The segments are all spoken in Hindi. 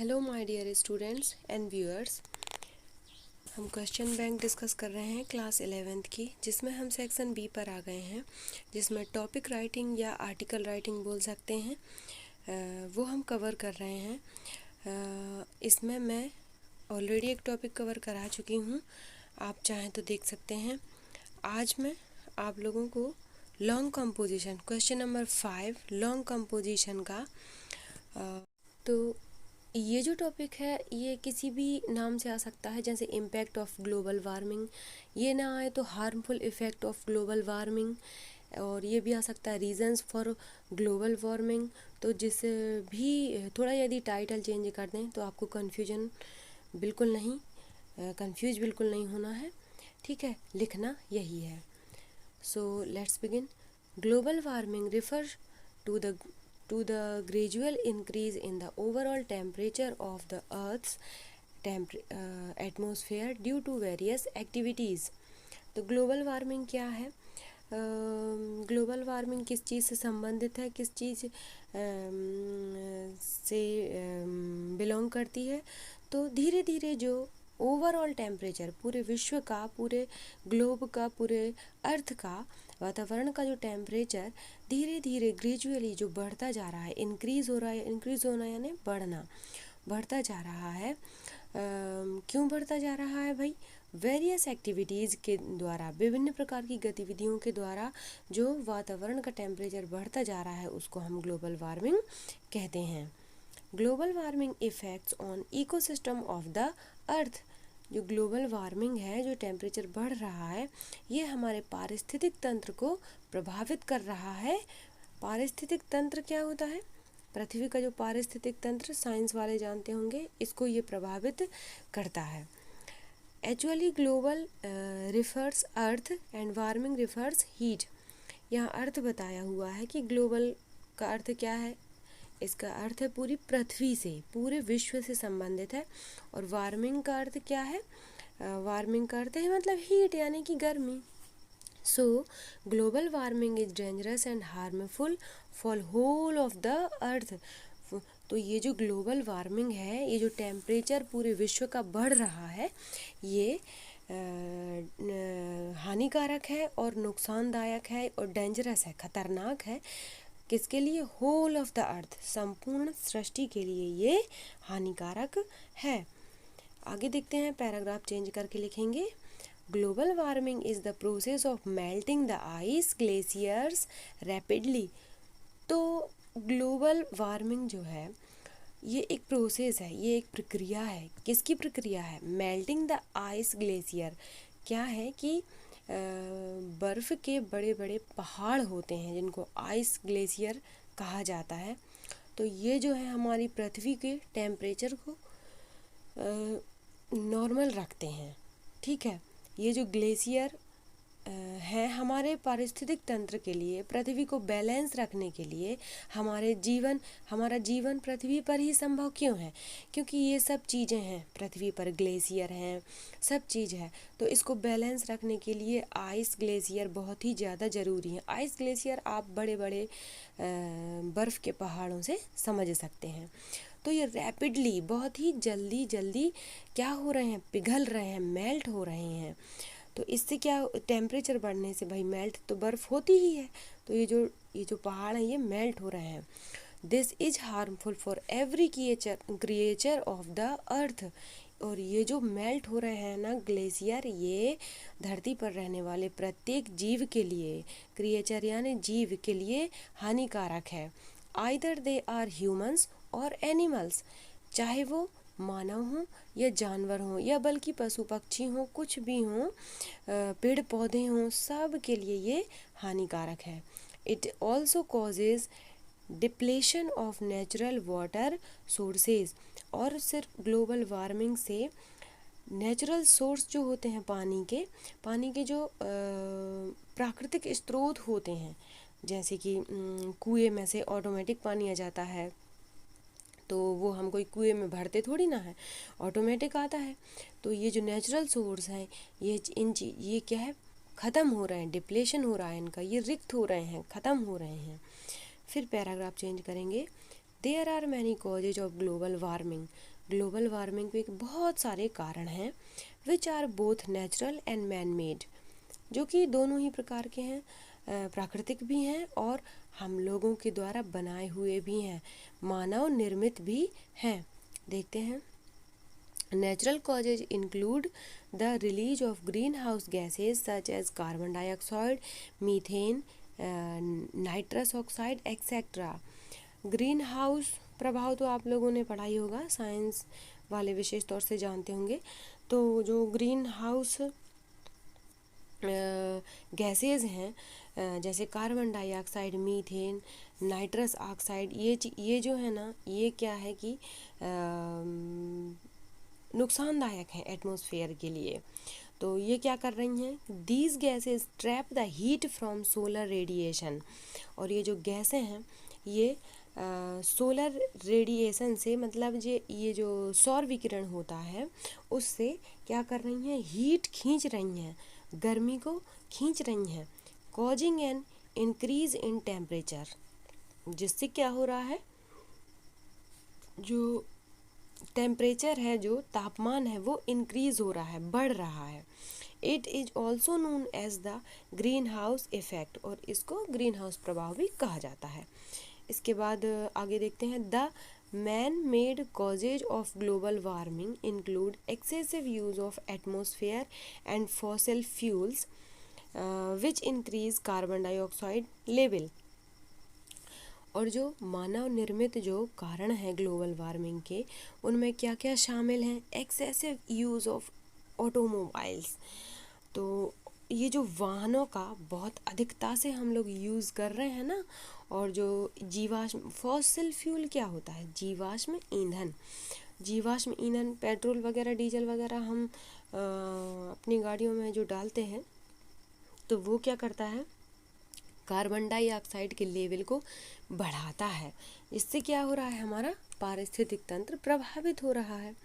Hello my dear students and viewers. हम क्वेश्चन बैंक डिस्कस कर रहे हैं क्लास 11th की, जिसमें हम सेक्शन बी पर आ गए हैं, जिसमें टॉपिक राइटिंग या आर्टिकल राइटिंग बोल सकते हैं, वो हम कवर कर रहे हैं। इसमें मैं ऑलरेडी एक टॉपिक कवर करा चुकी हूँ, आप चाहें तो देख सकते हैं। आज मैं आप लोगों को long composition question number 5 long composition का तो ये जो टॉपिक है ये किसी भी नाम से आ सकता है, जैसे इम्पैक्ट ऑफ ग्लोबल वार्मिंग। ये ना आए तो harmful effect of global warming, और ये भी आ सकता है रीजंस फॉर ग्लोबल वार्मिंग। तो जिस भी थोड़ा यदि टाइटल चेंज कर दें तो आपको कंफ्यूज बिल्कुल नहीं होना है, ठीक है। लिखना यही है। So let's begin. Global warming refers to the gradual increase in the overall temperature of the Earth's atmosphere due to various activities। तो ग्लोबल वार्मिंग क्या है? ग्लोबल वार्मिंग किस चीज़ से संबंधित है, किस चीज़ से बिलोंग करती है? तो धीरे धीरे जो ओवरऑल टेम्परेचर पूरे विश्व का, पूरे ग्लोब का, पूरे अर्थ का, वातावरण का जो टेम्परेचर धीरे धीरे ग्रेजुअली जो बढ़ता जा रहा है, इंक्रीज़ हो रहा है। इंक्रीज़ होना यानी बढ़ना, बढ़ता जा रहा है। क्यों बढ़ता जा रहा है भाई? वेरियस एक्टिविटीज़ के द्वारा, विभिन्न प्रकार की गतिविधियों के द्वारा जो वातावरण का टेम्परेचर बढ़ता जा रहा है उसको हम ग्लोबल वार्मिंग कहते हैं। Global warming effects on ecosystem of the अर्थ। जो ग्लोबल वार्मिंग है, जो टेम्परेचर बढ़ रहा है, ये हमारे पारिस्थितिक तंत्र को प्रभावित कर रहा है। पारिस्थितिक तंत्र क्या होता है? पृथ्वी का जो पारिस्थितिक तंत्र, साइंस वाले जानते होंगे, इसको ये प्रभावित करता है। Actually global refers earth and warming refers heat. यहाँ अर्थ बताया हुआ है कि ग्लोबल का अर्थ क्या है? इसका अर्थ है पूरी पृथ्वी से, पूरे विश्व से संबंधित है। और वार्मिंग का अर्थ क्या है? वार्मिंग का अर्थ है मतलब हीट, यानी कि गर्मी। So global warming is dangerous and harmful for whole of the earth. तो ये जो ग्लोबल वार्मिंग है, ये जो टेम्परेचर पूरे विश्व का बढ़ रहा है, ये हानिकारक है और नुकसानदायक है और डेंजरस है, खतरनाक है। किसके लिए? होल ऑफ द अर्थ, संपूर्ण सृष्टि के लिए ये हानिकारक है। आगे देखते हैं, पैराग्राफ चेंज करके लिखेंगे। Global warming is the process of melting the ice glaciers rapidly. तो ग्लोबल वार्मिंग जो है ये एक प्रोसेस है, ये एक प्रक्रिया है। किसकी प्रक्रिया है? Melting the ice glacier. क्या है कि बर्फ़ के बड़े बड़े पहाड़ होते हैं जिनको आइस ग्लेशियर कहा जाता है। तो ये जो है हमारी पृथ्वी के टेम्परेचर को नॉर्मल रखते हैं, ठीक है। ये जो ग्लेशियर है हमारे पारिस्थितिक तंत्र के लिए, पृथ्वी को बैलेंस रखने के लिए, हमारा जीवन पृथ्वी पर ही संभव क्यों है? क्योंकि ये सब चीज़ें हैं पृथ्वी पर, ग्लेशियर हैं, सब चीज़ है। तो इसको बैलेंस रखने के लिए आइस ग्लेशियर बहुत ही ज़्यादा ज़रूरी है। आइस ग्लेशियर आप बड़े बड़े बर्फ़ के पहाड़ों से समझ सकते हैं। तो ये रैपिडली, बहुत ही जल्दी जल्दी क्या हो रहे हैं? पिघल रहे हैं, मेल्ट हो रहे हैं। तो इससे क्या, टेम्परेचर बढ़ने से भाई मेल्ट तो बर्फ़ होती ही है, तो ये जो पहाड़ हैं ये मेल्ट हो रहे हैं। This is harmful for every creature of the अर्थ। और ये जो मेल्ट हो रहे हैं ना ग्लेशियर, ये धरती पर रहने वाले प्रत्येक जीव के लिए, क्रिएचर यानी जीव के लिए हानिकारक है। आइदर दे आर ह्यूमंस और एनिमल्स, चाहे वो मानव हों या जानवर हों या बल्कि पशु पक्षी हों, कुछ भी हों, पेड़ पौधे हों, सब के लिए ये हानिकारक है। It also causes depletion of natural water sources. और सिर्फ ग्लोबल वार्मिंग से नेचुरल सोर्स जो होते हैं पानी के जो प्राकृतिक स्रोत होते हैं, जैसे कि कुएं में से ऑटोमेटिक पानी आ जाता है, तो वो हम कोई कुएं में भरते थोड़ी ना है, ऑटोमेटिक आता है। तो ये जो नेचुरल सोर्स हैं, ये क्या है? ख़त्म हो रहे हैं, डिप्लेशन हो रहा है इनका, ये रिक्त हो रहे हैं, ख़त्म हो रहे हैं। फिर पैराग्राफ चेंज करेंगे। There are many causes of global warming. Global warming के बहुत सारे कारण हैं, which are both natural and man made, जो कि दोनों ही प्रकार के हैं, प्राकृतिक भी हैं और हम लोगों के द्वारा बनाए हुए भी हैं, मानव निर्मित भी हैं। देखते हैं। Natural causes include the release of green house gases such as carbon dioxide, methane, nitrous oxide etcetera. Green house प्रभाव तो आप लोगों ने पढ़ा ही होगा, साइंस वाले विशेष तौर से जानते होंगे। तो जो ग्रीन हाउस गैसेज हैं, जैसे carbon dioxide, methane, nitrous oxide, ये जो है ना, ये क्या है कि नुकसानदायक है एटमॉस्फेयर के लिए। तो ये क्या कर रही हैं, these gases trap the heat from solar radiation. और ये जो गैसें हैं ये सोलर रेडिएशन से, मतलब ये जो सौर विकिरण होता है उससे क्या कर रही हैं, हीट खींच रही हैं, गर्मी को खींच रही हैं, causing an increase in temperature, जिससे क्या हो रहा है, जो टेम्परेचर है, जो तापमान है वो इंक्रीज हो रहा है, बढ़ रहा है। It is also known as the green house effect, और इसको ग्रीन हाउस प्रभाव भी कहा जाता है। इसके बाद आगे देखते हैं। The man made causes of global warming include excessive use of atmosphere and fossil fuels which increase carbon dioxide level. और जो मानव निर्मित जो कारण है ग्लोबल वार्मिंग के, उनमें क्या क्या शामिल हैं, एक्सेसिव यूज़ ऑफ ऑटोमोबाइल्स। तो ये जो वाहनों का बहुत अधिकता से हम लोग यूज़ कर रहे हैं ना, और जो जीवाश्म, फॉसिल फ्यूल क्या होता है, जीवाश्म ईंधन। जीवाश्म ईंधन पेट्रोल वगैरह, डीजल वगैरह हम अपनी गाड़ियों में जो डालते हैं, तो वो क्या करता है, कार्बन डाइऑक्साइड के लेवल को बढ़ाता है। इससे क्या हो रहा है, हमारा पारिस्थितिक तंत्र प्रभावित हो रहा है।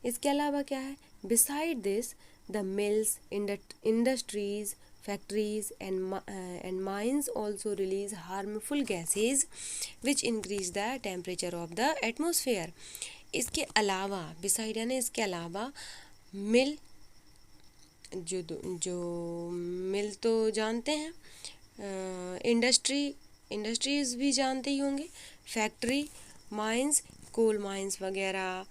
इसके अलावा क्या है, beside this the mills, industries, factories and mines also release harmful gases which increase the temperature of the atmosphere. इसके अलावा, बिसाइड यानी इसके अलावा, मिल, जो मिल तो जानते हैं, इंडस्ट्रीज़ भी जानते ही होंगे, फैक्ट्री, माइंस, कोल माइंस वगैरह,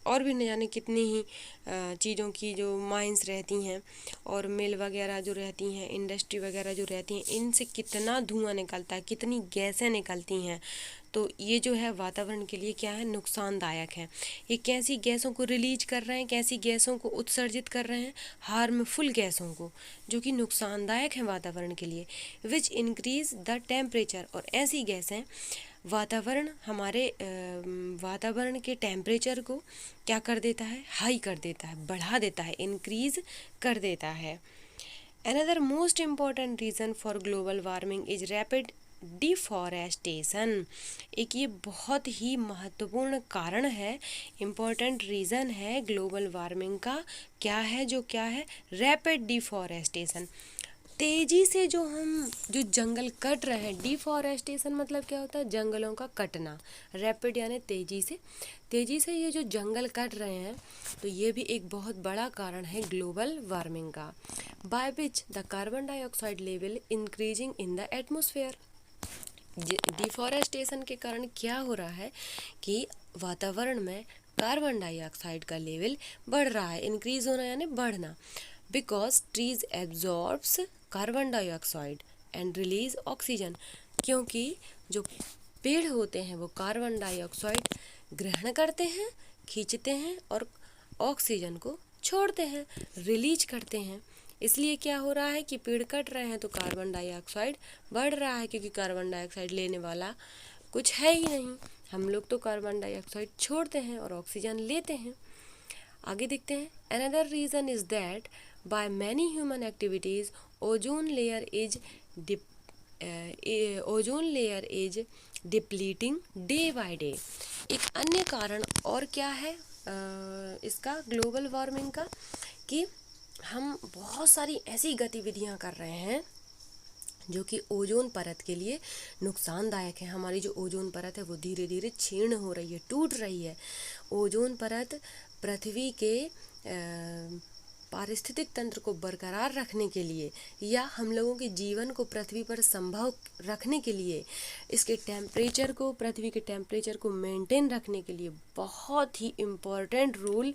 और भी न जाने कितनी ही चीज़ों की जो माइंस रहती हैं, और मिल वगैरह जो रहती हैं, इंडस्ट्री वगैरह जो रहती हैं, इनसे कितना धुआं निकलता है, कितनी गैसें निकलती हैं। तो ये जो है वातावरण के लिए क्या है, नुकसानदायक है। ये कैसी गैसों को रिलीज कर रहे हैं, कैसी गैसों को उत्सर्जित कर रहे हैं, हार्मफुल गैसों को, जो कि नुकसानदायक हैं वातावरण के लिए। विच इंक्रीज द टेम्परेचर, और ऐसी गैसें हमारे वातावरण के टेम्परेचर को क्या कर देता है, हाई कर देता है, बढ़ा देता है, इंक्रीज कर देता है। Another most important reason for global warming is rapid deforestation. एक ये बहुत ही महत्वपूर्ण कारण है, इम्पोर्टेंट रीज़न है ग्लोबल वार्मिंग का। क्या है, रैपिड डिफॉरेस्टेशन। तेज़ी से जो जंगल कट रहे हैं, डिफॉरेस्टेशन मतलब क्या होता है, जंगलों का कटना। रैपिड यानी तेज़ी से ये जो जंगल कट रहे हैं, तो ये भी एक बहुत बड़ा कारण है ग्लोबल वार्मिंग का। By which the carbon dioxide level increasing in the atmosphere. Deforestation के कारण क्या हो रहा है कि वातावरण में कार्बन डाइऑक्साइड का लेवल बढ़ रहा है, इंक्रीज होना यानी बढ़ना। Because trees absorbs carbon dioxide and release oxygen. क्योंकि जो पेड़ होते हैं वो कार्बन डाइऑक्साइड ग्रहण करते हैं, खींचते हैं, और ऑक्सीजन को छोड़ते हैं, रिलीज करते हैं। इसलिए क्या हो रहा है कि पेड़ कट रहे हैं तो कार्बन डाइऑक्साइड बढ़ रहा है, क्योंकि कार्बन डाइऑक्साइड लेने वाला कुछ है ही नहीं। हम लोग तो कार्बन डाइऑक्साइड छोड़ते हैं और ऑक्सीजन लेते हैं। आगे देखते हैं। Another reason is that by many human activities ozone layer is depleting day by day. एक अन्य कारण और क्या है इसका, ग्लोबल वार्मिंग का, कि हम बहुत सारी ऐसी गतिविधियां कर रहे हैं जो कि ओजोन परत के लिए नुकसानदायक है। हमारी जो ओजोन परत है वो धीरे धीरे क्षीण हो रही है, टूट रही है। ओजोन परत पृथ्वी के पारिस्थितिक तंत्र को बरकरार रखने के लिए या हम लोगों के जीवन को पृथ्वी पर संभव रखने के लिए, इसके टेम्परेचर को, पृथ्वी के टेम्परेचर को मेंटेन रखने के लिए बहुत ही इम्पोर्टेंट रोल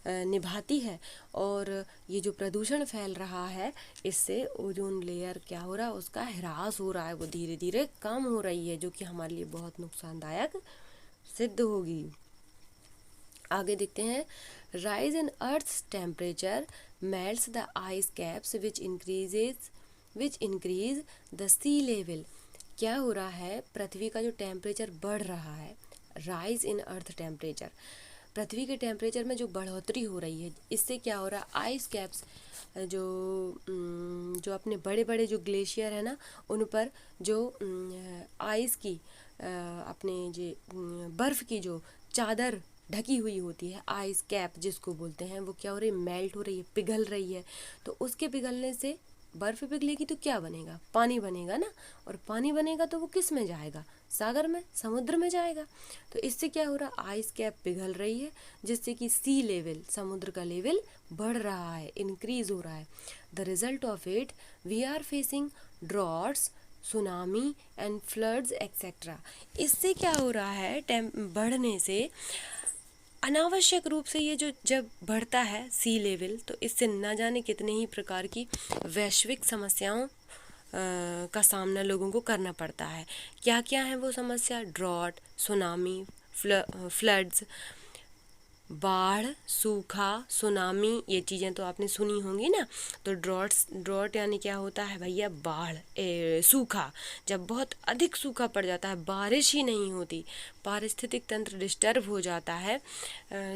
निभाती है। और ये जो प्रदूषण फैल रहा है, इससे ओजोन लेयर क्या हो रहा है, उसका ह्रास हो रहा है, वो धीरे धीरे कम हो रही है, जो कि हमारे लिए बहुत नुकसानदायक सिद्ध होगी। आगे देखते हैं, rise in earth's temperature melts the ice caps which increase the sea level. क्या हो रहा है, पृथ्वी का जो टेम्परेचर बढ़ रहा है, राइज इन अर्थ टेम्परेचर, पृथ्वी के टेम्परेचर में जो बढ़ोतरी हो रही है, इससे क्या हो रहा है, आइस कैप्स जो अपने बड़े बड़े जो ग्लेशियर है ना, उन पर जो आइस की अपने जो बर्फ़ की जो चादर ढकी हुई होती है, आइस कैप जिसको बोलते हैं, वो क्या हो रही है, मेल्ट हो रही है, पिघल रही है। तो उसके पिघलने से बर्फ़ पिघलेगी तो क्या बनेगा, पानी बनेगा ना, और पानी बनेगा तो वो किस में जाएगा, सागर में, समुद्र में जाएगा। तो इससे क्या हो रहा है, आइस कैप पिघल रही है, जिससे कि सी लेवल, समुद्र का लेवल बढ़ रहा है, इंक्रीज हो रहा है। The result of it we are facing droughts, tsunami and floods etcetera. इससे क्या हो रहा है, बढ़ने से अनावश्यक रूप से ये जो जब बढ़ता है सी लेवल, तो इससे न जाने कितने ही प्रकार की वैश्विक समस्याओं का सामना लोगों को करना पड़ता है। क्या क्या है वो समस्या, ड्रॉट, सुनामी, फ्लड्स, बाढ़, सूखा, सुनामी, ये चीज़ें तो आपने सुनी होंगी ना। तो ड्रॉट यानी क्या होता है भैया, बाढ़, सूखा, जब बहुत अधिक सूखा पड़ जाता है, बारिश ही नहीं होती, पारिस्थितिक तंत्र डिस्टर्ब हो जाता है,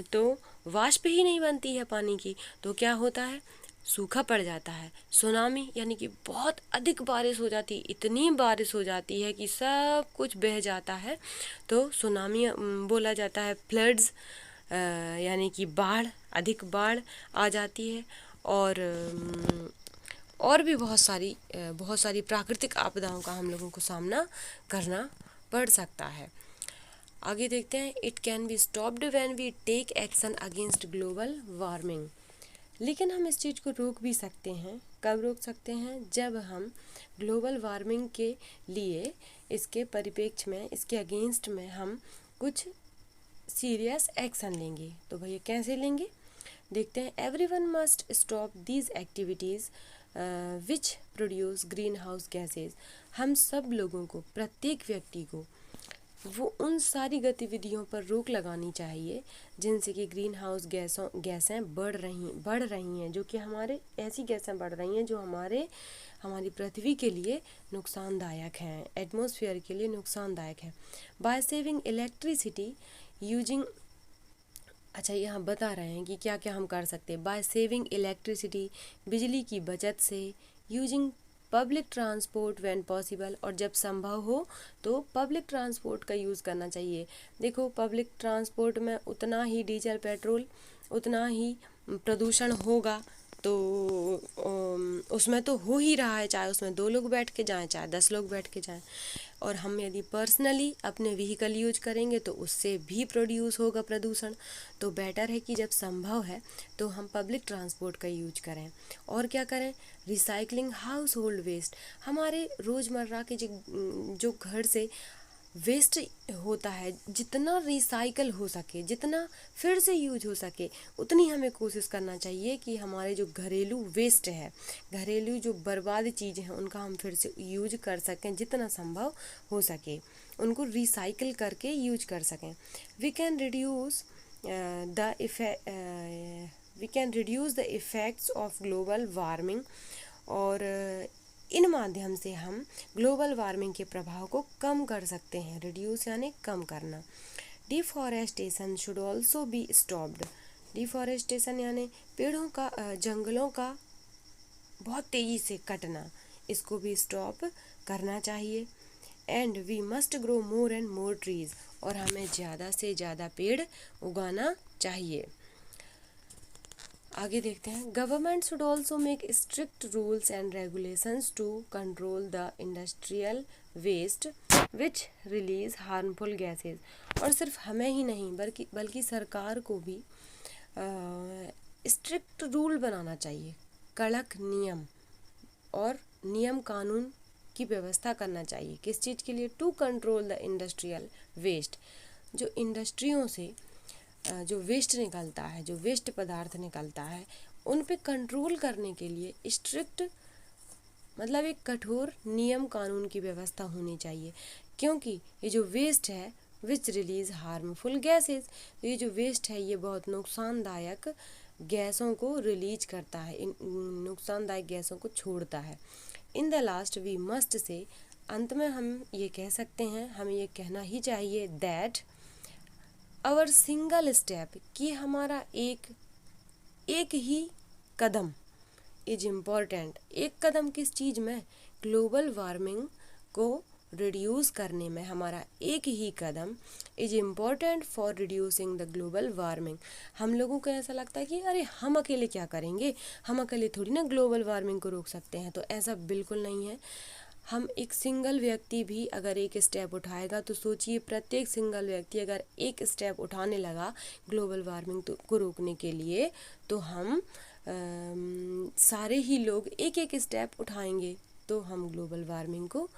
तो वाष्प ही नहीं बनती है पानी की, तो क्या होता है, सूखा पड़ जाता है। सुनामी यानी कि बहुत अधिक बारिश हो जाती, इतनी बारिश हो जाती है कि सब कुछ बह जाता है, तो सुनामी बोला जाता है। फ्लड्स यानी कि बाढ़, अधिक बाढ़ आ जाती है। और भी बहुत सारी प्राकृतिक आपदाओं का हम लोगों को सामना करना पड़ सकता है। आगे देखते हैं, it can be stopped when we take action against global warming. लेकिन हम इस चीज़ को रोक भी सकते हैं। कब रोक सकते हैं, जब हम ग्लोबल वार्मिंग के लिए, इसके परिप्रेक्ष्य में, इसके अगेंस्ट में हम कुछ सीरियस एक्शन लेंगे। तो भैया कैसे लेंगे, देखते हैं। Everyone must stop these activities which produce green house gases. हम सब लोगों को, प्रत्येक व्यक्ति को, वो उन सारी गतिविधियों पर रोक लगानी चाहिए जिनसे कि ग्रीन हाउस गैसें बढ़ रही हैं, जो कि ऐसी गैसें बढ़ रही हैं जो हमारी पृथ्वी के लिए नुकसानदायक हैं, एटमॉस्फेयर के लिए नुकसानदायक है। बाय सेविंग इलेक्ट्रिसिटी यूजिंग, अच्छा यहाँ बता रहे हैं कि क्या क्या हम कर सकते हैं। बाय सेविंग इलेक्ट्रिसिटी, बिजली की बचत से। Using public transport when possible, और जब संभव हो तो पब्लिक ट्रांसपोर्ट का यूज़ करना चाहिए। देखो, पब्लिक ट्रांसपोर्ट में उतना ही डीजल पेट्रोल, उतना ही प्रदूषण होगा, तो उसमें तो हो ही रहा है, चाहे उसमें 2 लोग बैठ के जाएं, चाहे 10 लोग बैठ के जाएं। और हम यदि पर्सनली अपने व्हीकल यूज करेंगे तो उससे भी प्रोड्यूस होगा प्रदूषण। तो बेटर है कि जब संभव है तो हम पब्लिक ट्रांसपोर्ट का यूज करें। और क्या करें, रिसाइकलिंग हाउस होल्ड वेस्ट, हमारे रोज़मर्रा के जो घर से वेस्ट होता है, जितना रिसाइकल हो सके, जितना फिर से यूज हो सके, उतनी हमें कोशिश करना चाहिए कि हमारे जो घरेलू वेस्ट है, घरेलू जो बर्बाद चीज़ें हैं, उनका हम फिर से यूज कर सकें, जितना संभव हो सके उनको रिसाइकल करके यूज कर सकें। We can reduce the effects of global warming, और इन माध्यम से हम ग्लोबल वार्मिंग के प्रभाव को कम कर सकते हैं। रिड्यूस यानी कम करना। Deforestation should also be stopped. Deforestation यानी पेड़ों का, जंगलों का बहुत तेज़ी से कटना, इसको भी स्टॉप करना चाहिए। And we must grow more and more trees, और हमें ज़्यादा से ज़्यादा पेड़ उगाना चाहिए। आगे देखते हैं। Government should also make strict rules and regulations to control the industrial waste which release harmful gases. और सिर्फ हमें ही नहीं बल्कि सरकार को भी स्ट्रिक्ट रूल बनाना चाहिए, कड़क नियम और नियम कानून की व्यवस्था करना चाहिए। किस चीज़ के लिए? To control the industrial waste. जो इंडस्ट्रियों से जो वेस्ट निकलता है, जो वेस्ट पदार्थ निकलता है, उन पे कंट्रोल करने के लिए स्ट्रिक्ट मतलब एक कठोर नियम कानून की व्यवस्था होनी चाहिए। क्योंकि ये जो वेस्ट है विच रिलीज हार्मफुल गैसेज, तो ये जो वेस्ट है ये बहुत नुकसानदायक गैसों को रिलीज करता है, नुकसानदायक गैसों को छोड़ता है। In the last we must say, अंत में हम ये कह सकते हैं, हमें ये कहना ही चाहिए दैट आवर सिंगल स्टेप, कि हमारा एक ही कदम इज इम्पॉर्टेंट। एक कदम किस चीज़ में? ग्लोबल वार्मिंग को रिड्यूस करने में हमारा एक ही कदम is important for reducing the global warming. हम लोगों को ऐसा लगता है कि अरे हम अकेले क्या करेंगे, हम अकेले थोड़ी ना ग्लोबल वार्मिंग को रोक सकते हैं, तो ऐसा बिल्कुल नहीं है। हम एक सिंगल व्यक्ति भी अगर एक स्टेप उठाएगा तो सोचिए, प्रत्येक सिंगल व्यक्ति अगर एक स्टेप उठाने लगा ग्लोबल वार्मिंग को रोकने के लिए, तो हम सारे ही लोग एक एक स्टेप उठाएंगे तो हम ग्लोबल वार्मिंग को